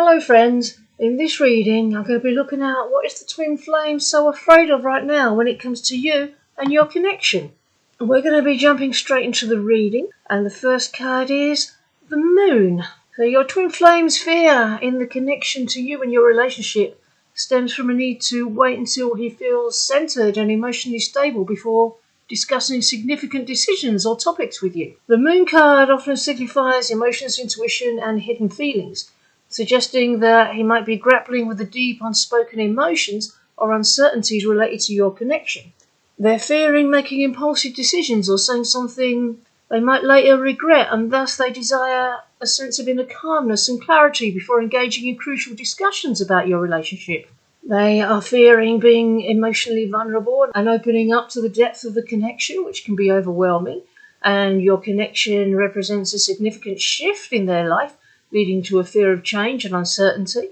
Hello friends, in this reading I'm going to be looking at what is the twin flame so afraid of right now when it comes to you and your connection. We're going to be jumping straight into the reading, and the first card is the moon. So your twin flame's fear in the connection to you and your relationship stems from a need to wait until he feels centered and emotionally stable before discussing significant decisions or topics with you. The moon card often signifies emotions, intuition and hidden feelings, suggesting that he might be grappling with the deep unspoken emotions or uncertainties related to your connection. They're fearing making impulsive decisions or saying something they might later regret, and thus they desire a sense of inner calmness and clarity before engaging in crucial discussions about your relationship. They are fearing being emotionally vulnerable and opening up to the depth of the connection, which can be overwhelming, and your connection represents a significant shift in their life, leading to a fear of change and uncertainty.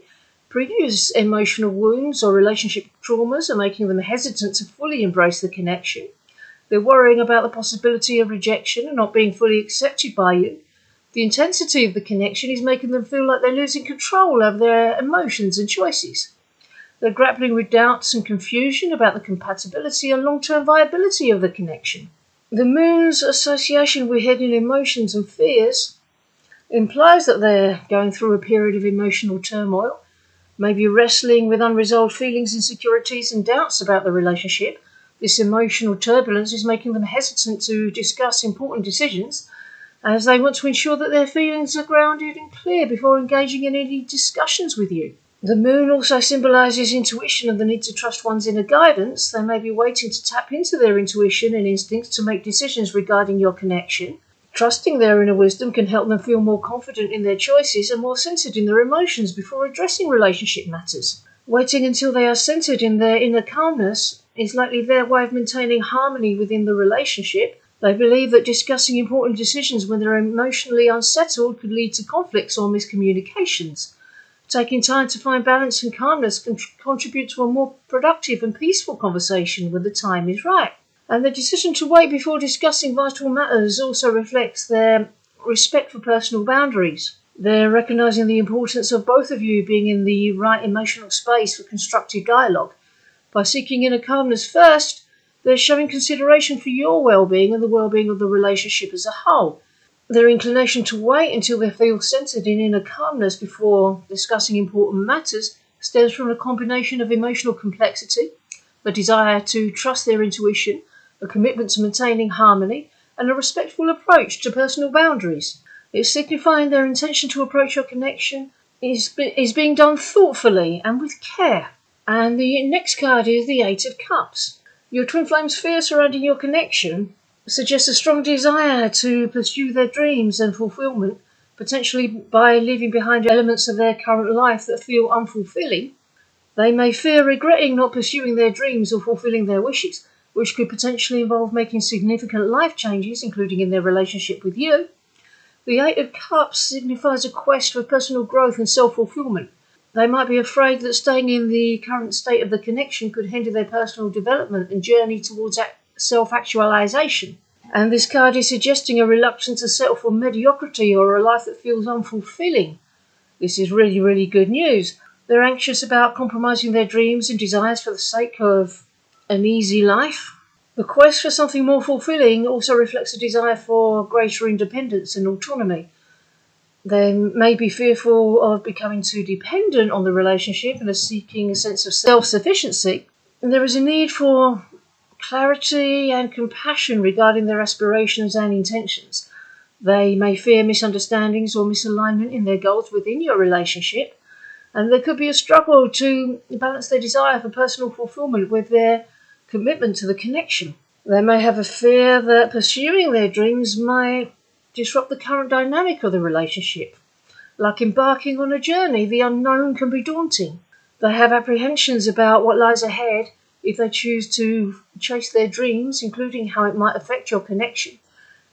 Previous emotional wounds or relationship traumas are making them hesitant to fully embrace the connection. They're worrying about the possibility of rejection and not being fully accepted by you. The intensity of the connection is making them feel like they're losing control over their emotions and choices. They're grappling with doubts and confusion about the compatibility and long-term viability of the connection. The moon's association with hidden emotions and fears implies that they're going through a period of emotional turmoil, maybe wrestling with unresolved feelings, insecurities and doubts about the relationship. This emotional turbulence is making them hesitant to discuss important decisions, as they want to ensure that their feelings are grounded and clear before engaging in any discussions with you. The moon also symbolises intuition and the need to trust one's inner guidance. They may be waiting to tap into their intuition and instincts to make decisions regarding your connection. Trusting their inner wisdom can help them feel more confident in their choices and more centered in their emotions before addressing relationship matters. Waiting until they are centered in their inner calmness is likely their way of maintaining harmony within the relationship. They believe that discussing important decisions when they're emotionally unsettled could lead to conflicts or miscommunications. Taking time to find balance and calmness can contribute to a more productive and peaceful conversation when the time is right. And the decision to wait before discussing vital matters also reflects their respect for personal boundaries. They're recognising the importance of both of you being in the right emotional space for constructive dialogue. By seeking inner calmness first, they're showing consideration for your well-being and the well-being of the relationship as a whole. Their inclination to wait until they feel centered in inner calmness before discussing important matters stems from a combination of emotional complexity, a desire to trust their intuition, a commitment to maintaining harmony, and a respectful approach to personal boundaries. It's signifying their intention to approach your connection is being done thoughtfully and with care. And the next card is the Eight of Cups. Your twin flame's fear surrounding your connection suggests a strong desire to pursue their dreams and fulfillment, potentially by leaving behind elements of their current life that feel unfulfilling. They may fear regretting not pursuing their dreams or fulfilling their wishes, which could potentially involve making significant life changes, including in their relationship with you. The Eight of Cups signifies a quest for personal growth and self-fulfillment. They might be afraid that staying in the current state of the connection could hinder their personal development and journey towards self-actualization. And this card is suggesting a reluctance to settle for mediocrity or a life that feels unfulfilling. This is really, really good news. They're anxious about compromising their dreams and desires for the sake of an easy life. The quest for something more fulfilling also reflects a desire for greater independence and autonomy. They may be fearful of becoming too dependent on the relationship and are seeking a sense of self-sufficiency. And there is a need for clarity and compassion regarding their aspirations and intentions. They may fear misunderstandings or misalignment in their goals within your relationship, and there could be a struggle to balance their desire for personal fulfillment with their commitment to the connection. They may have a fear that pursuing their dreams might disrupt the current dynamic of the relationship. Like embarking on a journey, the unknown can be daunting. They have apprehensions about what lies ahead if they choose to chase their dreams, including how it might affect your connection.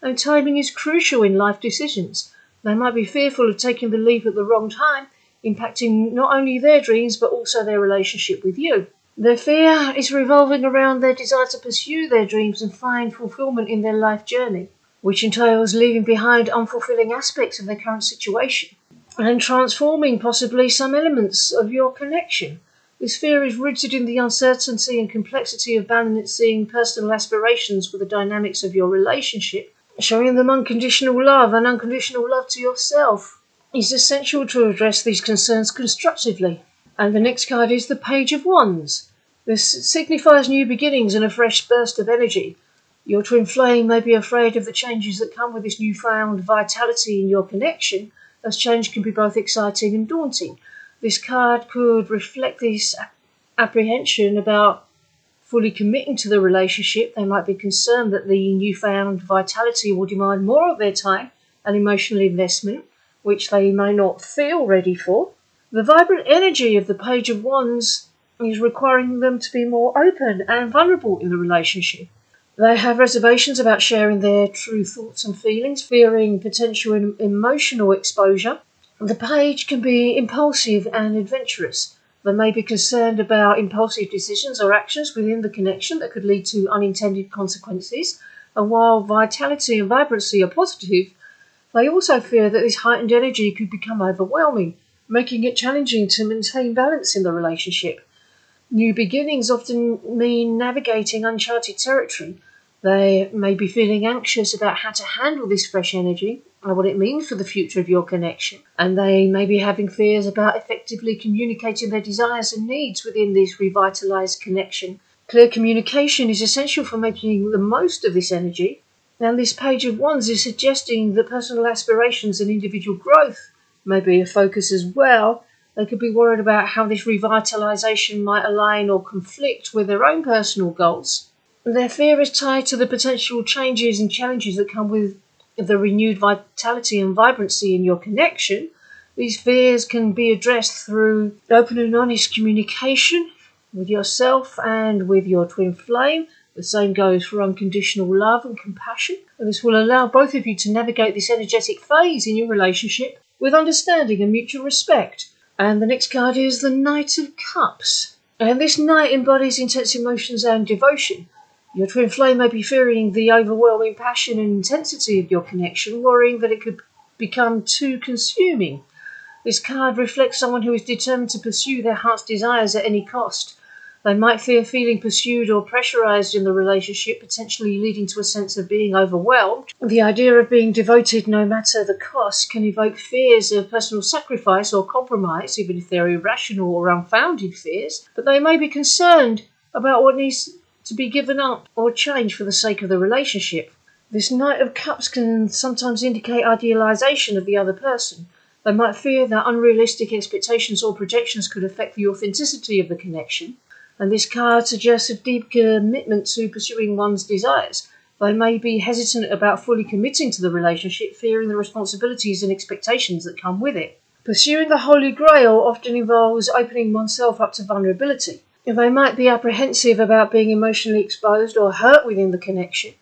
And timing is crucial in life decisions. They might be fearful of taking the leap at the wrong time, impacting not only their dreams but also their relationship with you. Their fear is revolving around their desire to pursue their dreams and find fulfillment in their life journey, which entails leaving behind unfulfilling aspects of their current situation. and transforming possibly some elements of your connection. This fear is rooted in the uncertainty and complexity of balancing personal aspirations with the dynamics of your relationship. Showing them unconditional love and unconditional love to yourself is essential to address these concerns constructively. And the next card is the Page of Wands. This signifies new beginnings and a fresh burst of energy. Your twin flame may be afraid of the changes that come with this newfound vitality in your connection, as change can be both exciting and daunting. This card could reflect this apprehension about fully committing to the relationship. They might be concerned that the newfound vitality will demand more of their time and emotional investment, which they may not feel ready for. The vibrant energy of the Page of Wands is requiring them to be more open and vulnerable in the relationship. They have reservations about sharing their true thoughts and feelings, fearing potential emotional exposure. The page can be impulsive and adventurous. They may be concerned about impulsive decisions or actions within the connection that could lead to unintended consequences. And while vitality and vibrancy are positive, they also fear that this heightened energy could become overwhelming, making it challenging to maintain balance in the relationship. New beginnings often mean navigating uncharted territory. They may be feeling anxious about how to handle this fresh energy and what it means for the future of your connection. And they may be having fears about effectively communicating their desires and needs within this revitalized connection. Clear communication is essential for making the most of this energy. And this Page of Wands is suggesting that personal aspirations and individual growth may be a focus as well. They could be worried about how this revitalization might align or conflict with their own personal goals. Their fear is tied to the potential changes and challenges that come with the renewed vitality and vibrancy in your connection. These fears can be addressed through open and honest communication with yourself and with your twin flame. The same goes for unconditional love and compassion. And this will allow both of you to navigate this energetic phase in your relationship with understanding and mutual respect. And the next card is the Knight of Cups. And this knight embodies intense emotions and devotion. Your twin flame may be fearing the overwhelming passion and intensity of your connection, worrying that it could become too consuming. This card reflects someone who is determined to pursue their heart's desires at any cost. They might fear feeling pursued or pressurized in the relationship, potentially leading to a sense of being overwhelmed. The idea of being devoted no matter the cost can evoke fears of personal sacrifice or compromise, even if they're irrational or unfounded fears. But they may be concerned about what needs to be given up or changed for the sake of the relationship. This Knight of Cups can sometimes indicate idealization of the other person. They might fear that unrealistic expectations or projections could affect the authenticity of the connection. And this card suggests a deep commitment to pursuing one's desires. They may be hesitant about fully committing to the relationship, fearing the responsibilities and expectations that come with it. Pursuing the Holy Grail often involves opening oneself up to vulnerability. They might be apprehensive about being emotionally exposed or hurt within the connection.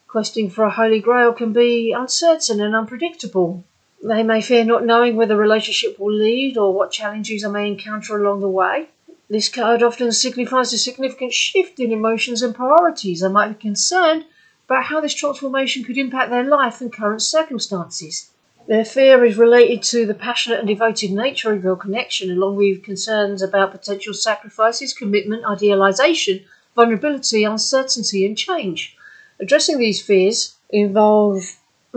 Questing for a Holy Grail can be uncertain and unpredictable. They may fear not knowing where the relationship will lead or what challenges they may encounter along the way. This card often signifies a significant shift in emotions and priorities. They might be concerned about how this transformation could impact their life and current circumstances. Their fear is related to the passionate and devoted nature of your connection, along with concerns about potential sacrifices, commitment, idealization, vulnerability, uncertainty, and change. Addressing these fears involve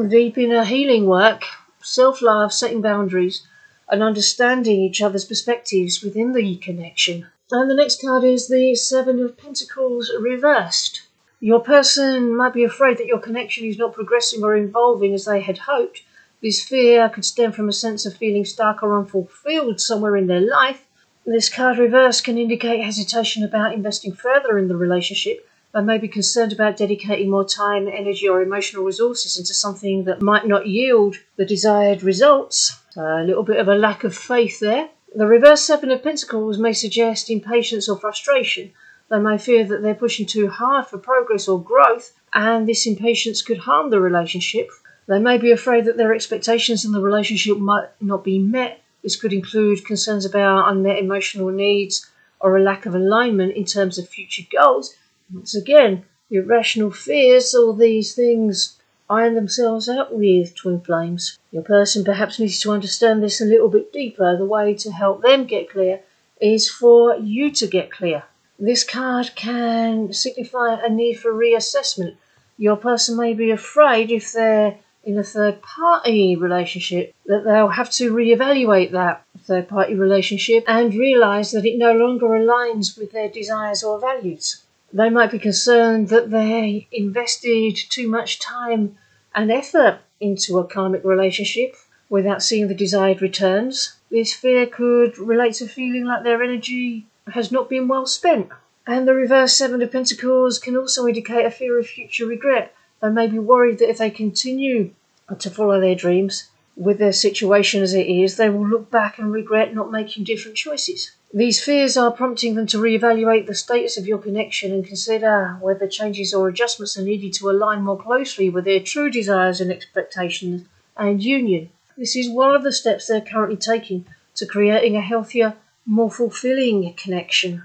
deep inner healing work, self-love, setting boundaries, and understanding each other's perspectives within the connection. And the next card is the Seven of Pentacles reversed. Your person might be afraid that your connection is not progressing or evolving as they had hoped. This fear could stem from a sense of feeling stuck or unfulfilled somewhere in their life. This card reversed can indicate hesitation about investing further in the relationship. They may be concerned about dedicating more time, energy, or emotional resources into something that might not yield the desired results. So a little bit of a lack of faith there. The reverse Seven of Pentacles may suggest impatience or frustration. They may fear that they're pushing too hard for progress or growth, and this impatience could harm the relationship. They may be afraid that their expectations in the relationship might not be met. This could include concerns about unmet emotional needs or a lack of alignment in terms of future goals. Once again, irrational fears, all these things iron themselves out with twin flames. Your person perhaps needs to understand this a little bit deeper. The way to help them get clear is for you to get clear. This card can signify a need for reassessment. Your person may be afraid, if they're in a third-party relationship, that they'll have to reevaluate that third-party relationship and realise that it no longer aligns with their desires or values. They might be concerned that they invested too much time and effort into a karmic relationship without seeing the desired returns. This fear could relate to feeling like their energy has not been well spent. And the reverse Seven of Pentacles can also indicate a fear of future regret. They may be worried that if they continue to follow their dreams with their situation as it is, they will look back and regret not making different choices. These fears are prompting them to reevaluate the status of your connection and consider whether changes or adjustments are needed to align more closely with their true desires and expectations and union. This is one of the steps they're currently taking to creating a healthier, more fulfilling connection.